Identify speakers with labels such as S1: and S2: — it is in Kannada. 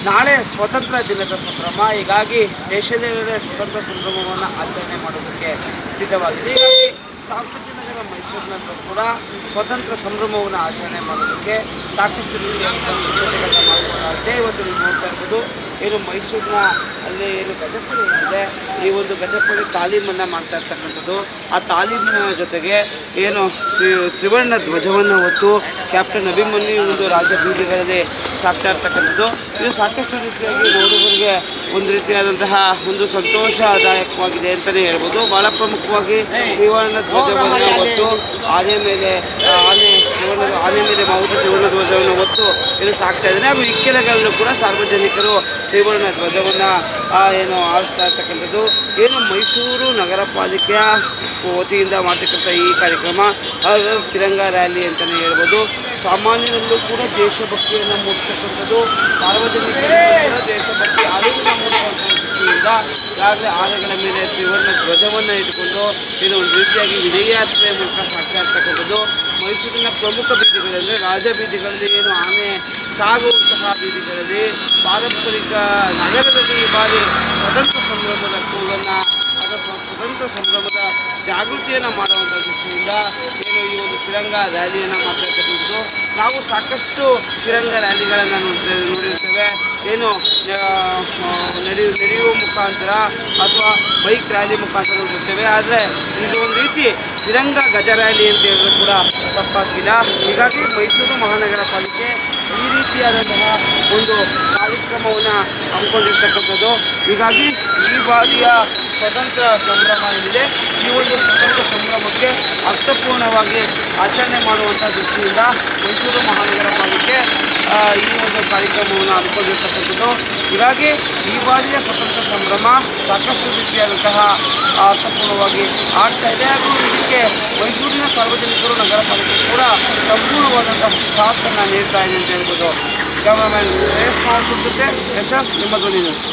S1: ನಾಳೆ ಸ್ವಾತಂತ್ರ್ಯ ದಿನದ ಸಂಭ್ರಮ. ಹೀಗಾಗಿ ದೇಶದೆಲ್ಲೆಡೆ ಸ್ವತಂತ್ರ ಸಂಭ್ರಮವನ್ನು ಆಚರಣೆ ಮಾಡೋದಕ್ಕೆ ಸಿದ್ಧವಾಗಿದೆ. ಹೀಗಾಗಿ ಸಾಂಸ್ಕೃತಿಕ ನಗರ ಮೈಸೂರಿನಲ್ಲೂ ಕೂಡ ಸ್ವತಂತ್ರ ಸಂಭ್ರಮವನ್ನು ಆಚರಣೆ ಮಾಡೋದಕ್ಕೆ ಸಾಕಷ್ಟು ರೀತಿಯಾದಂಥ ಸಿದ್ಧತೆಗಳನ್ನ ಮಾಡಿಕೊಳ್ಳಲಾಗಿದೆ. ಇವತ್ತು ನೀವು ನೋಡ್ತಾ ಇರ್ಬೋದು, ಏನು ಮೈಸೂರಿನ ಅಲ್ಲಿ ಏನು ಗಜಪಡೆ ಏನಿದೆ, ಈ ಒಂದು ಗಜಪಡೆ ತಾಲೀಮನ್ನು ಮಾಡ್ತಾ ಇರ್ತಕ್ಕಂಥದ್ದು. ಆ ತಾಲೀಮಿನ ಜೊತೆಗೆ ಏನು ತ್ರಿವರ್ಣ ಧ್ವಜವನ್ನು ಹೊತ್ತು ಕ್ಯಾಪ್ಟನ್ ಅಭಿಮನ್ಯು ಒಂದು ರಾಜ ಬೀದಿಗಳಲ್ಲಿ ಸಾಕ್ತಾ ಇರ್ತಕ್ಕಂಥದ್ದು. ಇದು ಸಾಕಷ್ಟು ರೀತಿಯಾಗಿ ನೋಡುಗರಿಗೆ ಒಂದು ರೀತಿಯಾದಂತಹ ಒಂದು ಸಂತೋಷದಾಯಕವಾಗಿದೆ ಅಂತಲೇ ಹೇಳ್ಬೋದು. ಭಾಳ ಪ್ರಮುಖವಾಗಿ ತ್ರಿವರ್ಣ ಧ್ವಜವನ್ನು ಹೊತ್ತು ಆನೆ ಮೇಲೆ ಆನೆ ಮೇಲೆ ಮಾವುತ ತ್ರಿವರ್ಣ ಧ್ವಜವನ್ನು ಹೊತ್ತು ಇದು ಸಾಕ್ತಾ ಇದ್ದಾರೆ. ಹಾಗೂ ಇಕ್ಕೆಲಗಳಲ್ಲೂ ಕೂಡ ಸಾರ್ವಜನಿಕರು ತ್ರಿವರ್ಣ ಧ್ವಜವನ್ನು ಏನು ಆರಿಸ್ತಾ ಇರ್ತಕ್ಕಂಥದ್ದು. ಏನು ಮೈಸೂರು ನಗರ ಪಾಲಿಕೆಯ ವತಿಯಿಂದ ಮಾಡ್ತಕ್ಕಂಥ ಈ ಕಾರ್ಯಕ್ರಮ ತಿರಂಗ ರ್ಯಾಲಿ ಅಂತಲೇ ಹೇಳ್ಬೋದು. ಸಾಮಾನ್ಯರಲ್ಲೂ ಕೂಡ ದೇಶಭಕ್ತಿಯನ್ನು ಮೂಡಿಸ್ತಕ್ಕಂಥದ್ದು, ಸಾರ್ವಜನಿಕರಲ್ಲೂ ಕೂಡ ದೇಶಭಕ್ತಿ ಅರಿವನ್ನು ಮೂಡಿಸುವಂಥ ದೃಷ್ಟಿಯಿಂದ ಈಗಾಗಲೇ ಆನೆಗಳ ಮೇಲೆ ತ್ರಿವರ್ಣ ಧ್ವಜವನ್ನು ಇಟ್ಟುಕೊಂಡು ಏನು ಒಂದು ರೀತಿಯಾಗಿ ವಿಜಯಯಾತ್ರೆಯ ಮೂಲಕ ಸಾಗ್ತಾ ಇರ್ತಕ್ಕಂಥದ್ದು. ಮೈಸೂರಿನ ಪ್ರಮುಖ ಬೀದಿಗಳಲ್ಲಿ, ರಾಜ ಬೀದಿಗಳಲ್ಲಿ ಏನು ಆನೆ ಸಾಗುವಂತಹ ಬೀದಿಗಳಲ್ಲಿ ಪಾರಂಪರಿಕ ನಗರದಲ್ಲಿ ಈ ಬಾರಿ ಸ್ವತಂತ್ರ ಸಂಭ್ರಮದ ಕೂಗನ್ನು ಅಥವಾ ಸ್ವತಂತ್ರ ಸಂಭ್ರಮದ ಜಾಗೃತಿಯನ್ನು ಮಾಡುವಂಥ ದೃಷ್ಟಿಯಿಂದ ಏನು ಈ ಒಂದು ತಿರಂಗ ರ್ಯಾಲಿಯನ್ನು ಮಾಡ್ತಾ ಇರ್ತಕ್ಕಂಥದ್ದು. ನಾವು ಸಾಕಷ್ಟು ತಿರಂಗ ರ್ಯಾಲಿಗಳನ್ನು ನೋಡಿರ್ತೇವೆ. ಏನು ನಡೆಯುವ ಮುಖಾಂತರ ಅಥವಾ ಬೈಕ್ ರ್ಯಾಲಿ ಮುಖಾಂತರ ನೋಡಿರ್ತೇವೆ. ಆದರೆ ಇದು ಒಂದು ರೀತಿ ತಿರಂಗ ಗಜ ರ್ಯಾಲಿ ಅಂತ ಹೇಳಿದ್ರು ಕೂಡ ತಪ್ಪಾಗಿಲ್ಲ. ಹೀಗಾಗಿ ಮೈಸೂರು ಮಹಾನಗರ ಪಾಲಿಕೆ ಈ ರೀತಿಯಾದಂತಹ ಒಂದು ಕಾರ್ಯಕ್ರಮವನ್ನು ಹಮ್ಮಿಕೊಂಡಿರ್ತಕ್ಕಂಥದ್ದು. ಹೀಗಾಗಿ ಈ ಬಾರಿಯ ಸ್ವತಂತ್ರ ಸಂಭ್ರಮ ಏನಿದೆ, ಈ ಒಂದು ಸ್ವತಂತ್ರ ಸಂಭ್ರಮಕ್ಕೆ ಅರ್ಥಪೂರ್ಣವಾಗಿ ಆಚರಣೆ ಮಾಡುವಂಥ ದೃಷ್ಟಿಯಿಂದ ಮೈಸೂರು ಮಹಾನಗರ ಪಾಲಿಕೆ ಈ ಒಂದು ಕಾರ್ಯಕ್ರಮವನ್ನು ಹಮ್ಮಿಕೊಂಡಿರ್ತಕ್ಕಂಥದ್ದು. ಹೀಗಾಗಿ ಈ ಬಾರಿಯ ಸ್ವತಂತ್ರ ಸಂಭ್ರಮ ಸಾಕಷ್ಟು ರೀತಿಯಾದಂತಹ ಅರ್ಥಪೂರ್ಣವಾಗಿ ಆಗ್ತಾ ಇದೆ. ಹಾಗೂ ಇದಕ್ಕೆ ಮೈಸೂರಿನ ಸಾರ್ವಜನಿಕರು, ನಗರ ಪಾಲಿಕೆ ಕೂಡ ಸಂಪೂರ್ಣವಾದಂಥ ಸಾಥನ್ನು ನೀಡ್ತಾ ಇದೆ ಅಂತ ಹೇಳ್ಬೋದು. ಕ್ಯಾಮರಾಮ್ಯಾನ್ ಶ್ರೇಯಸ್ ಮಾವೂರ್ ಜೊತೆ ಯಶಸ್, ನಿಮ್ಮ ಧ್ವನಿ ನ್ಯೂಸ್.